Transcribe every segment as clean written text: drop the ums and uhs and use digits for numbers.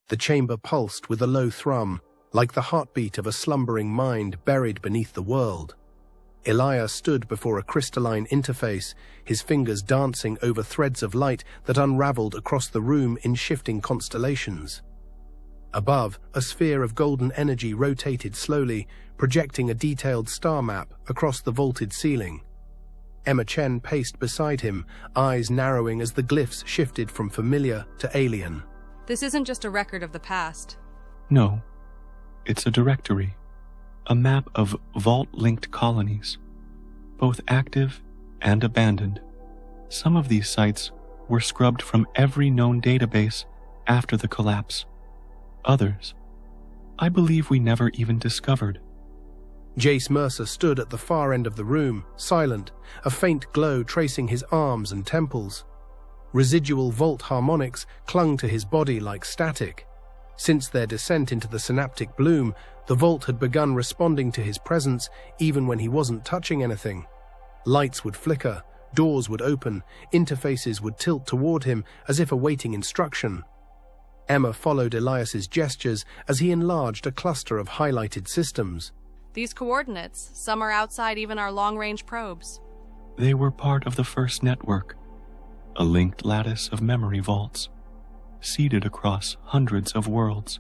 The chamber pulsed with a low thrum, like the heartbeat of a slumbering mind buried beneath the world. Elias stood before a crystalline interface, his fingers dancing over threads of light that unraveled across the room in shifting constellations. Above, a sphere of golden energy rotated slowly, projecting a detailed star map across the vaulted ceiling. Emma Chen paced beside him, eyes narrowing as the glyphs shifted from familiar to alien. This isn't just a record of the past. No, it's a directory, a map of vault-linked colonies, both active and abandoned. Some of these sites were scrubbed from every known database after the collapse. Others, I believe we never even discovered. Jace Mercer stood at the far end of the room, silent, a faint glow tracing his arms and temples. Residual vault harmonics clung to his body like static. Since their descent into the Synaptic Bloom, the vault had begun responding to his presence even when he wasn't touching anything. Lights would flicker, doors would open, interfaces would tilt toward him as if awaiting instruction. Emma followed Elias's gestures as he enlarged a cluster of highlighted systems. These coordinates, some are outside even our long-range probes. They were part of the first network, a linked lattice of memory vaults, seeded across hundreds of worlds.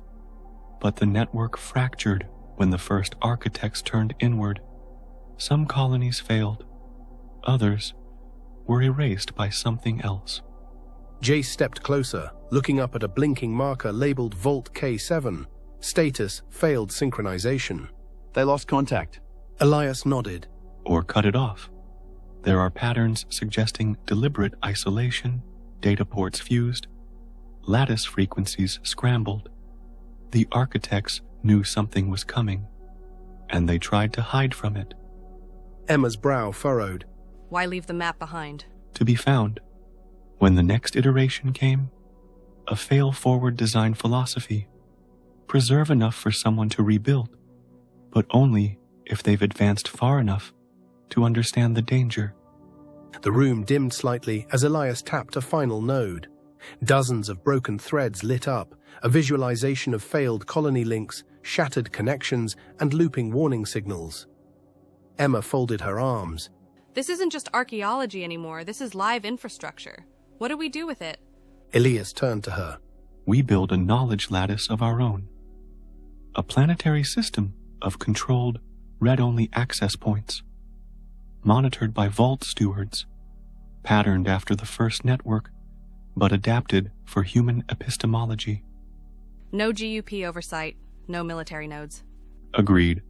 But the network fractured when the first architects turned inward. Some colonies failed. Others were erased by something else. Jace stepped closer, looking up at a blinking marker labeled Vault K7. Status: failed synchronization. They lost contact. Elias nodded. Or cut it off. There are patterns suggesting deliberate isolation, data ports fused, lattice frequencies scrambled. The architects knew something was coming, and they tried to hide from it. Emma's brow furrowed. Why leave the map behind? To be found. When the next iteration came, a fail-forward design philosophy. Preserve enough for someone to rebuild, but only if they've advanced far enough to understand the danger. The room dimmed slightly as Elias tapped a final node. Dozens of broken threads lit up, a visualization of failed colony links, shattered connections, and looping warning signals. Emma folded her arms. This isn't just archaeology anymore, this is live infrastructure. What do we do with it? Elias turned to her. We build a knowledge lattice of our own. A planetary system of controlled, read-only access points, monitored by vault stewards, patterned after the first network, but adapted for human epistemology. No GUP oversight, no military nodes. Agreed.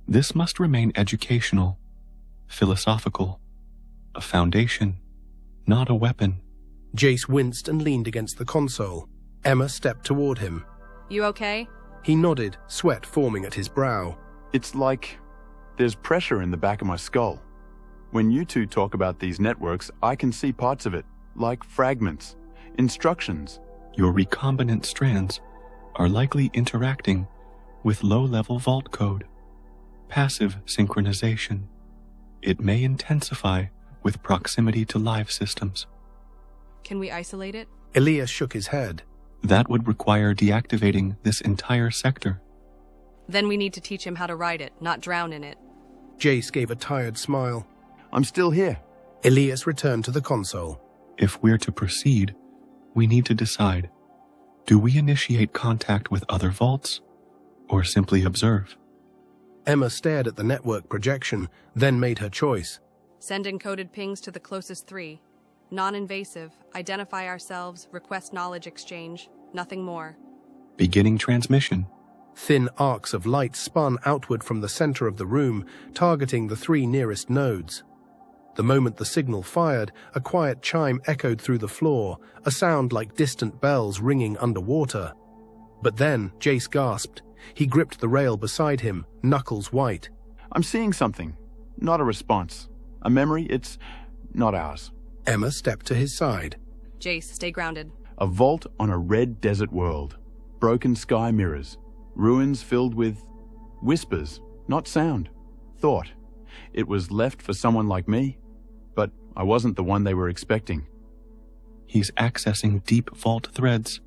This must remain educational, philosophical, a foundation, not a weapon. Jace winced and leaned against the console. Emma stepped toward him. You okay? He nodded, sweat forming at his brow. It's like there's pressure in the back of my skull. When you two talk about these networks, I can see parts of it, like fragments, instructions. Your recombinant strands are likely interacting with low-level vault code. Passive synchronization. It may intensify with proximity to live systems. Can we isolate it? Elias shook his head. That would require deactivating this entire sector. Then we need to teach him how to ride it, not drown in it. Jace gave a tired smile. I'm still here. Elias returned to the console. If we're to proceed, we need to decide. Do we initiate contact with other vaults, or simply observe? Emma stared at the network projection, then made her choice. Send encoded pings to the closest 3. Non-invasive, identify ourselves, request knowledge exchange, nothing more. Beginning transmission. Thin arcs of light spun outward from the center of the room, targeting the 3 nearest nodes. The moment the signal fired, a quiet chime echoed through the floor, a sound like distant bells ringing underwater. But then, Jace gasped. He gripped the rail beside him, knuckles white. I'm seeing something. Not a response. A memory, it's not ours. Emma stepped to his side. Jace, stay grounded. A vault on a red desert world. Broken sky mirrors. Ruins filled with whispers, not sound. Thought. It was left for someone like me, but I wasn't the one they were expecting. He's accessing deep vault threads,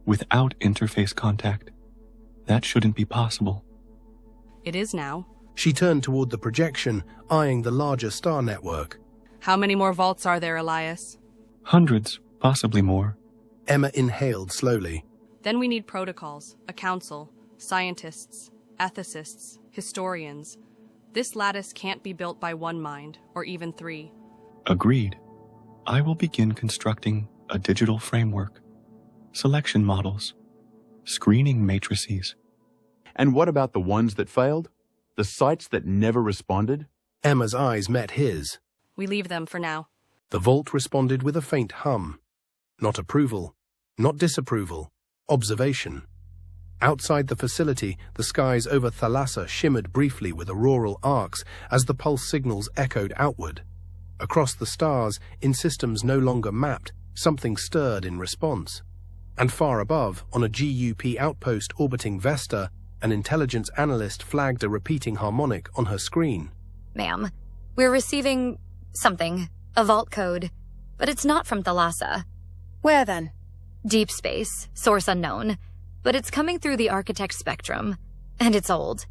without interface contact. That shouldn't be possible. It is now. She turned toward the projection, eyeing the larger star network. How many more vaults are there, Elias? Hundreds, possibly more. Emma inhaled slowly. Then we need protocols, a council, scientists, ethicists, historians. This lattice can't be built by one mind, or even three. Agreed. I will begin constructing a digital framework, selection models, screening matrices. And what about the ones that failed? The sites that never responded? Emma's eyes met his. We leave them for now. The vault responded with a faint hum. Not approval, not disapproval, observation. Outside the facility, the skies over Thalassa shimmered briefly with auroral arcs as the pulse signals echoed outward. Across the stars, in systems no longer mapped, something stirred in response. And far above, on a GUP outpost orbiting Vesta, an intelligence analyst flagged a repeating harmonic on her screen. Ma'am, we're receiving something, a vault code, but it's not from Thalassa. Where then? Deep space, source unknown, but it's coming through the architect spectrum, and it's old.